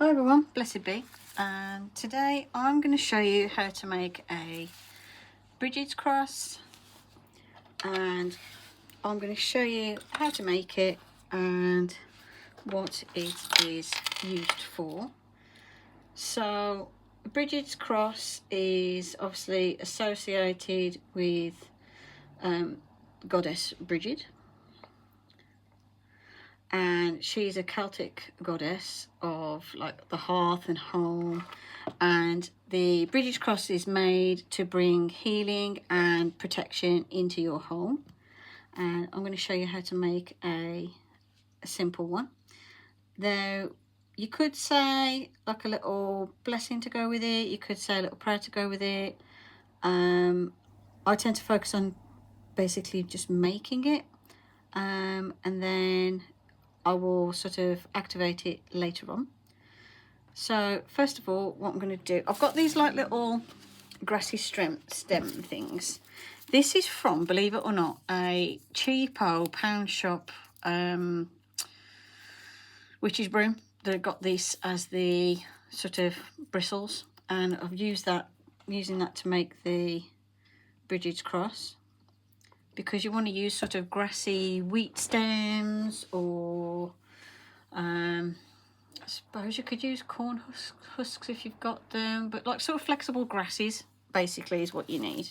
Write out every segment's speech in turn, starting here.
Hi everyone, blessed be, and today I'm going to show you how to make a Brigid's cross, and I'm going to show you how to make it and what it is used for. So Brigid's cross is obviously associated with goddess Brigid, and she's a Celtic goddess of like the hearth and home, and the Brigid's cross is made to bring healing and protection into your home. And I'm going to show you how to make a simple one. Now you could say like a little blessing to go with it, you could say a little prayer to go with it. I tend to focus on basically just making it, and then I will sort of activate it later on. So first of all, what I'm going to do, I've got these like little grassy stem things. This is from, believe it or not, a cheapo pound shop witch's broom. That got this as the sort of bristles, and I've using that to make the Brigid's cross, because you want to use sort of grassy wheat stems, or I suppose you could use corn husks if you've got them, but like sort of flexible grasses basically is what you need.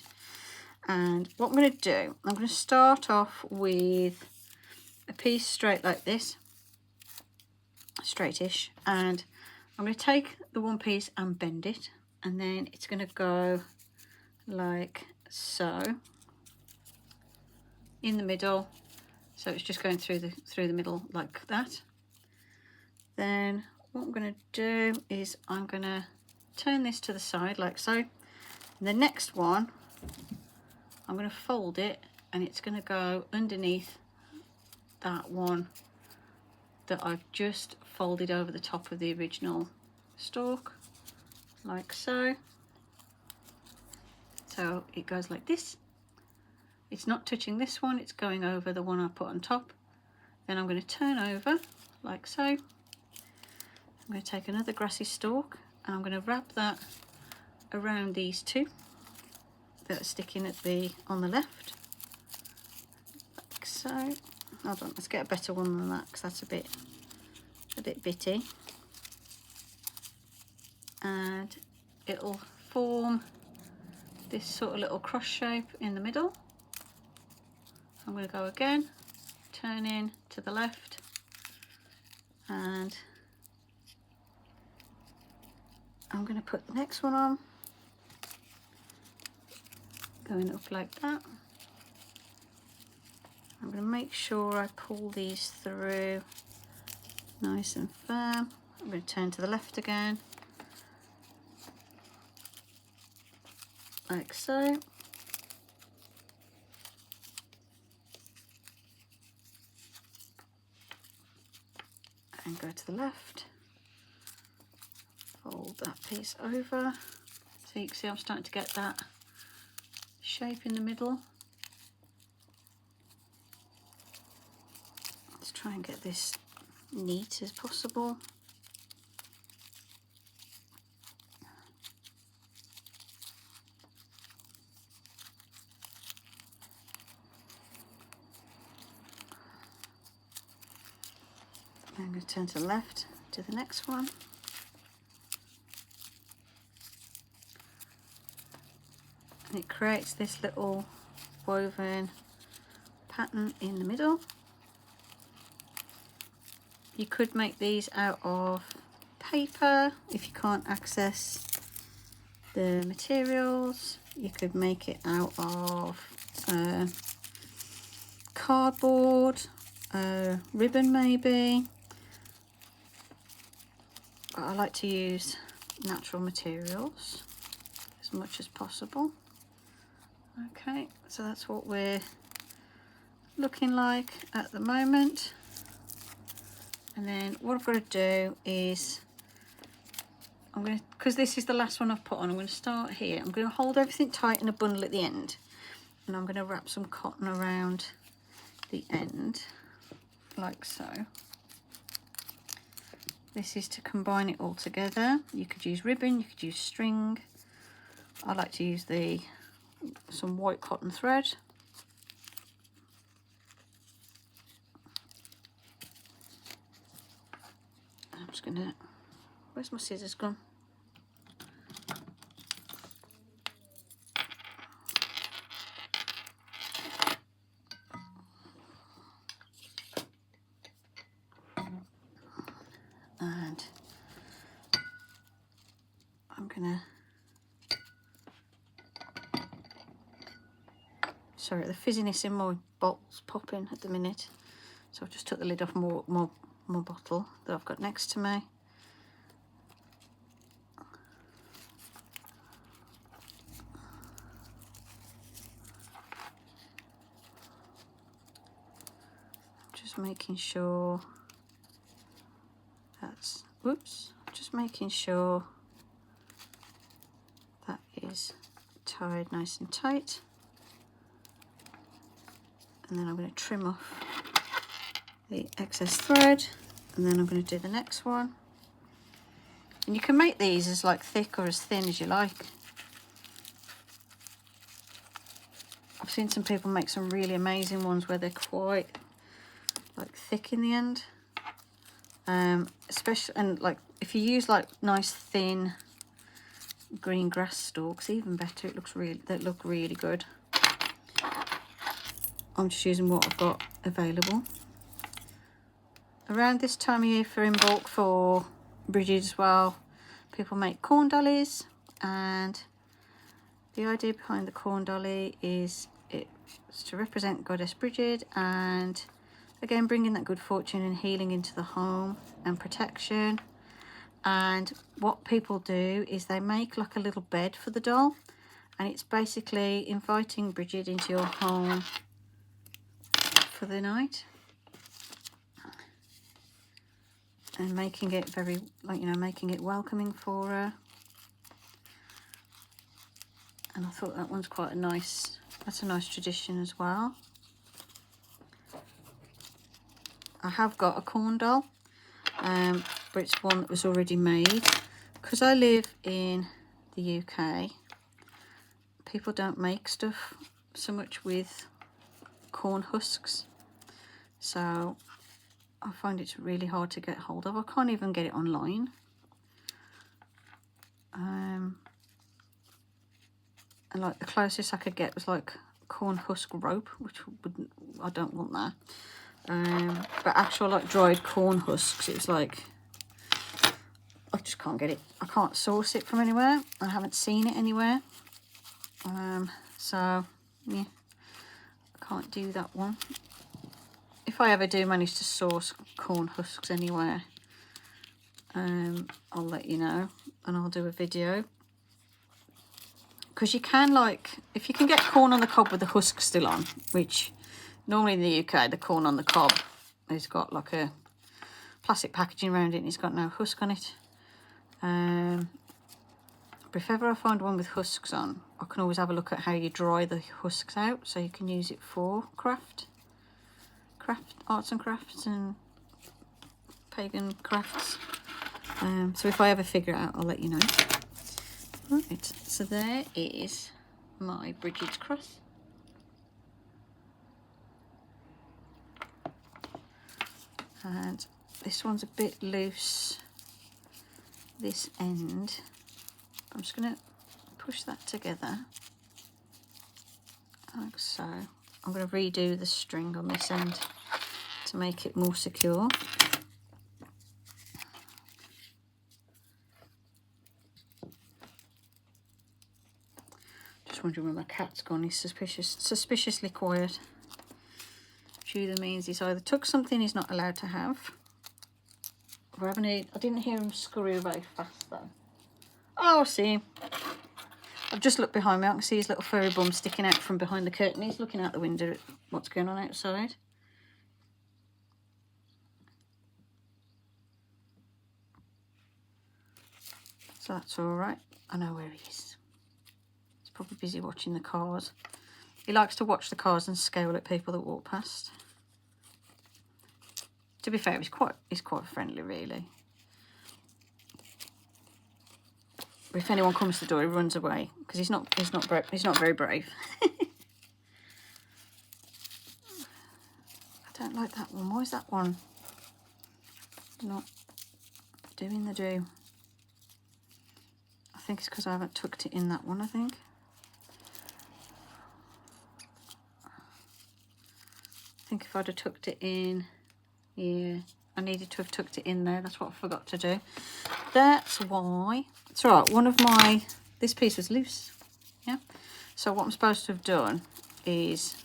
And what I'm going to do, I'm going to start off with a piece straight like this, straightish, and I'm going to take the one piece and bend it, and then it's going to go like so in the middle, so it's just going through the middle like that. Then what I'm going to do is I'm going to turn this to the side like so, and the next one I'm going to fold it, and it's going to go underneath that one that I've just folded over the top of the original stalk like so. So it goes like this. It's not touching this one, it's going over the one I put on top. Then I'm going to turn over like so. I'm going to take another grassy stalk, and I'm going to wrap that around these two that are sticking on the left like so. Hold on, let's get a better one than that, because that's a bit bitty, and it'll form this sort of little cross shape in the middle. I'm going to go again, turn in to the left, and I'm going to put the next one on, going up like that. I'm going to make sure I pull these through nice and firm. I'm going to turn to the left again, like so. And go to the left, fold that piece over. So you can see I'm starting to get that shape in the middle. Let's try and get this neat as possible. I'm going to turn to the left to the next one. And it creates this little woven pattern in the middle. You could make these out of paper if you can't access the materials. You could make it out of cardboard, ribbon maybe. But I like to use natural materials as much as possible. Okay, so that's what we're looking like at the moment. And then what I've got to do is, I'm going to, because this is the last one I've put on, I'm going to start here. I'm going to hold everything tight in a bundle at the end, and I'm going to wrap some cotton around the end like so. this is to combine it all together. You could use ribbon, you could use string. I like to use some white cotton thread. I'm just gonna, where's my scissors gone? And I'm gonna, sorry, the fizziness in my bottle's popping at the minute, so I've just took the lid off my bottle that I've got next to me. Just making sure that's, whoops, just making sure that is tied nice and tight. And then I'm going to trim off the excess thread, and then I'm going to do the next one. And you can make these as like thick or as thin as you like. I've seen some people make some really amazing ones where they're quite like thick in the end. Especially, and like if you use like nice thin green grass stalks, even better. It looks really, they look really good. I'm just using what I've got available. Around this time of year for Imbolc, for Brigid as well, people make corn dollies, and the idea behind the corn dolly is it's to represent Goddess Brigid, and again bringing that good fortune and healing into the home and protection. And what people do is they make like a little bed for the doll, and it's basically inviting Brigid into your home for the night and making it very, like, you know, making it welcoming for her. And I thought that one's quite a nice, that's a nice tradition as well. I have got a corn doll, but it's one that was already made. Because I live in the UK, people don't make stuff so much with corn husks, so I find it's really hard to get hold of. I can't even get it online. And like the closest I could get was like corn husk rope, which wouldn't, I don't want that. But actual like dried corn husks, it was like, I just can't get it. I can't source it from anywhere. I haven't seen it anywhere. So yeah, I can't do that one. If I ever do manage to source corn husks anywhere, I'll let you know and I'll do a video. Because you can, like, if you can get corn on the cob with the husk still on, which normally in the UK the corn on the cob has got like a plastic packaging around it and it's got no husk on it. But if ever I find one with husks on, I can always have a look at how you dry the husks out, so you can use it for arts and crafts and pagan crafts. So if I ever figure it out, I'll let you know. Right, so there is my Brigid's cross. And this one's a bit loose, this end. I'm just going to push that together like so. I'm going to redo the string on this end to make it more secure. Just wondering where my cat's gone. He's suspiciously quiet. Which either means he's either took something he's not allowed to have, or I didn't hear him scurry very fast though. Oh, I see him. I've just looked behind me. I can see his little furry bum sticking out from behind the curtain. He's looking out the window at what's going on outside. So that's all right. I know where he is. He's probably busy watching the cars. He likes to watch the cars and scowl at people that walk past. To be fair, he's quite friendly, really. if anyone comes to the door, he runs away because he's not very brave. I don't like that one. Why is that one not doing the do? I think it's because I haven't tucked it in that one, I think. I think if I'd have tucked it in, yeah, I needed to have tucked it in there. That's what I forgot to do. That's why. It's all right. One of my, this piece was loose. Yeah. So what I'm supposed to have done is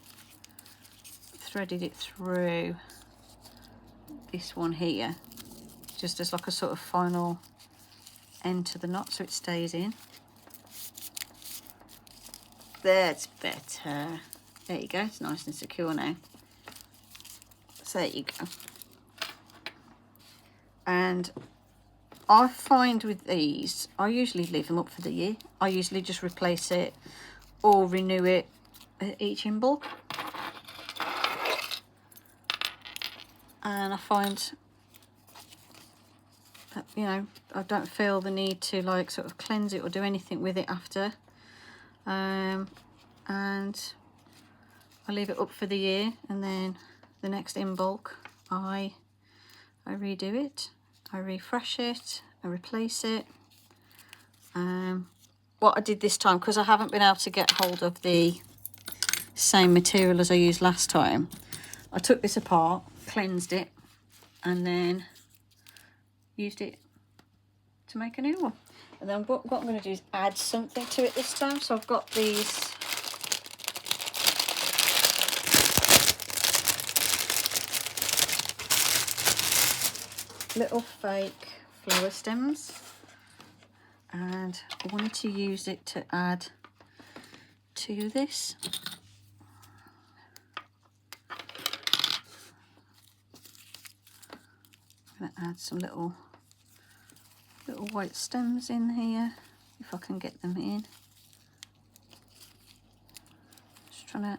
threaded it through this one here, just as like a sort of final end to the knot, so it stays in. That's better. There you go. It's nice and secure now. So there you go. And I find with these, I usually leave them up for the year. I usually just replace it or renew it at each Imbolc. And I find that, you know, I don't feel the need to like sort of cleanse it or do anything with it after. And I leave it up for the year, and then the next Imbolc I redo it, I refresh it, I replace it. What I did this time, because I haven't been able to get hold of the same material as I used last time, I took this apart, cleansed it, and then used it to make a new one. And then what I'm going to do is add something to it this time. So I've got these little fake flower stems, and I wanted to use it to add to this. I'm going to add some little white stems in here, if I can get them in. Just trying to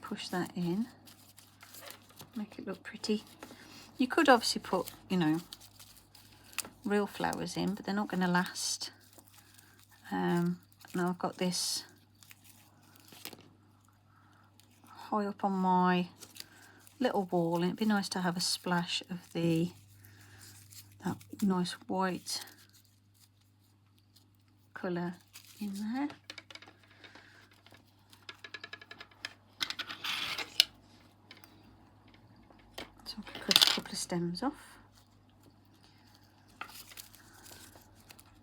push that in, make it look pretty. You could obviously put, you know, real flowers in, but they're not going to last. Now I've got this high up on my little wall, and it'd be nice to have a splash of that nice white colour in there. So I can cut a couple of stems off.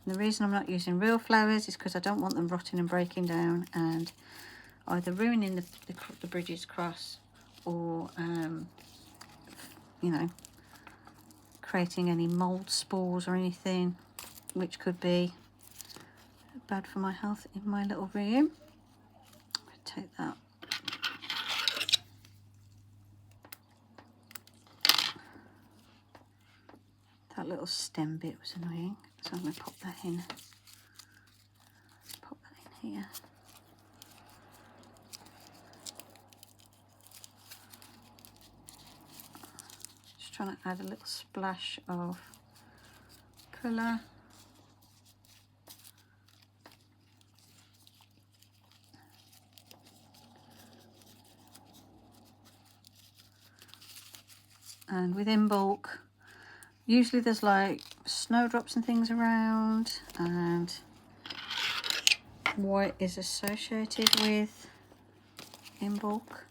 And the reason I'm not using real flowers is because I don't want them rotting and breaking down and either ruining the Brigid's cross or you know, creating any mould spores or anything which could be bad for my health in my little room. I'm going to take that. That little stem bit was annoying, so I'm going to pop that in. Pop that in here. Just trying to add a little splash of colour. And with Imbolc, usually there's like snowdrops and things around, and white is associated with Imbolc.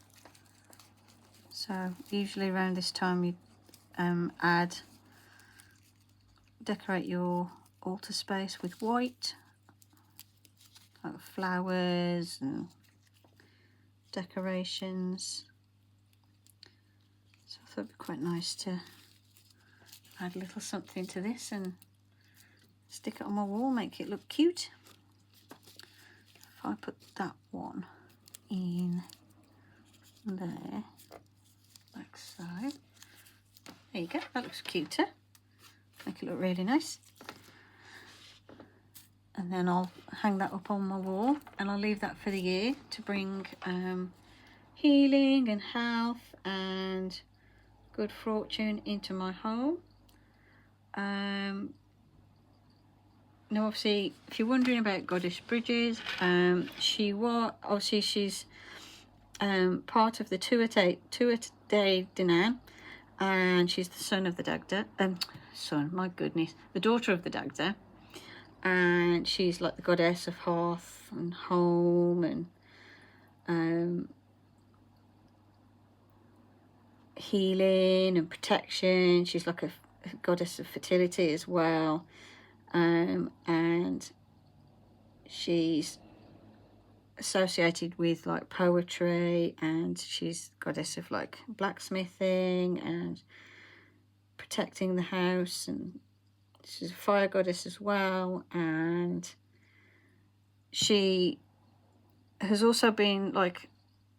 So usually around this time you decorate your altar space with white, like flowers and decorations. So I thought it'd be quite nice to add a little something to this and stick it on my wall, make it look cute. If I put that one in there, like so. There you go, that looks cuter. Make it look really nice. And then I'll hang that up on my wall, and I'll leave that for the year to bring healing and health and good fortune into my home. now obviously, if you're wondering about Goddess Brigid, she's part of the Tuatha De Danann, and she's the son of the Dagda. The daughter of the Dagda, and she's like the goddess of hearth and home and healing and protection. She's like a goddess of fertility as well, and she's associated with like poetry, and she's goddess of like blacksmithing and protecting the house, and she's a fire goddess as well. And she has also been like,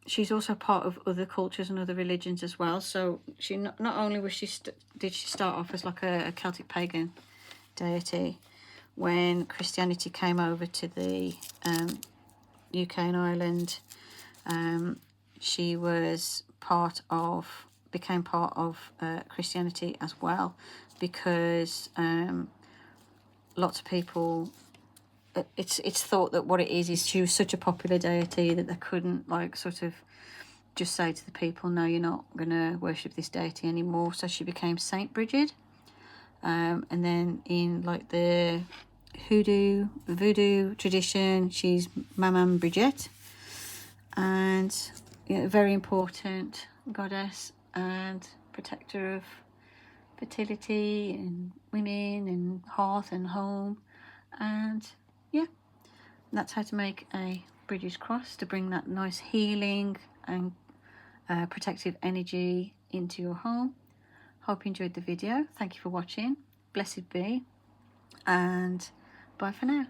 she's also part of other cultures and other religions as well. So she not only was did she start off as like a Celtic pagan deity. When Christianity came over to the UK and Ireland, she became part of Christianity as well, because lots of people, it's thought that what it is she was such a popular deity that they couldn't like sort of just say to the people, no, you're not going to worship this deity anymore. So she became Saint Brigid. And then in like the voodoo tradition, she's Maman Brigid, and a very important goddess and protector of fertility and women and hearth and home. And yeah, that's how to make a British cross, to bring that nice healing and protective energy into your home. Hope you enjoyed the video. Thank you for watching. Blessed be, and bye for now.